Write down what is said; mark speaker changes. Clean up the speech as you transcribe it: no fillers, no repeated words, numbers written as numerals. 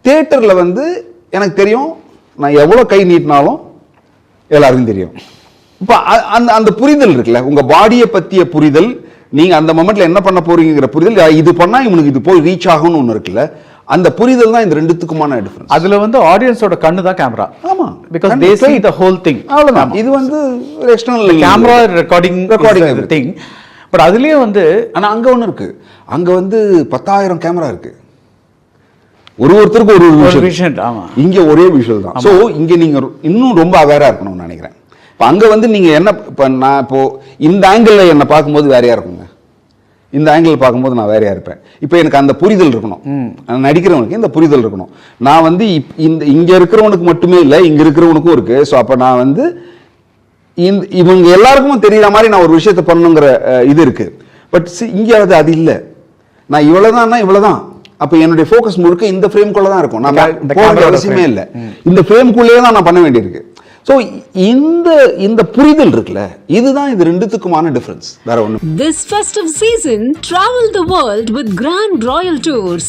Speaker 1: தியேட்டரில் வந்து எனக்கு தெரியும், நான் எவ்வளோ கை நீட்டினாலும் எல்லாருக்கும் தெரியும். இப்போ அந்த அந்த புரிதல் இருக்குல்ல, உங்கள் பாடியை பற்றிய புரிதல், நீங்கள் அந்த மொமெண்ட்டில் என்ன பண்ண போறீங்கிற புரிதல், இது பண்ணால் இவனுக்கு இது போய் ரீச் ஆகும்னு ஒன்று இருக்குல்ல, அந்த புரிதல் தான் இந்த ரெண்டுத்துக்குமான டிஃபரன்ஸ்.
Speaker 2: அதுல வந்து ஆடியன்ஸோட கண்ணு தான் கேமரா.
Speaker 1: ஆமா,
Speaker 2: because they see the whole thing.
Speaker 1: அவ்வளவுதான். இது வந்து external
Speaker 2: camera recording everything. But அதுலயே வந்து
Speaker 1: ஆனா அங்க ஒண்ணு இருக்கு, அங்க வந்து 10,000 கேமரா இருக்கு, ஒருத்தருக்கு ஒரு
Speaker 2: விஷன். ஆமா,
Speaker 1: இங்க ஒரே விஷுவல் தான். சோ இங்க நீங்க இன்னும் ரொம்ப அவேரா இருக்கணும்னு நினைக்கிறேன். இப்போ அங்க வந்து நீங்க என்ன, இப்போ நான் இப்போ இந்த ஆங்கிள் என்ன பார்க்கும்போது வேறையா இருக்குங்க, இந்த ஆங்கிள் பார்க்கும்போது நான் வேறையா இருப்பேன். இப்போ எனக்கு அந்த புரிதல் இருக்கணும், நடிக்கிறவனுக்கு இந்த புரிதல் இருக்கணும். நான் வந்து இங்க இருக்கிறவனுக்கு மட்டுமே இல்லை, இங்க இருக்கிறவனுக்கும் இருக்கு. ஸோ அப்போ நான் வந்து இவங்க எல்லாருக்கும் தெரியுற மாதிரி நான் ஒரு விஷயத்தை பண்ணணுங்கிற இது இருக்கு. பட் இங்கே அது இல்லை. நான் இவ்வளவுதான் இவ்வளவுதான். அப்போ என்னுடைய ஃபோக்கஸ் முழுக்க இந்த ஃப்ரேம்குள்ள தான் இருக்கும். நான் போக அவசியமே இல்லை, இந்த ஃப்ரேம்குள்ளேயே தான் நான் பண்ண வேண்டியிருக்கு. ஸோ இந்த புரிதல் இருக்குல்ல, இதுதான் இது ரெண்டுத்துக்குமான டிஃபரன்ஸ், வேற ஒன்று.
Speaker 3: This festive season, travel the world with Grand Royal Tours.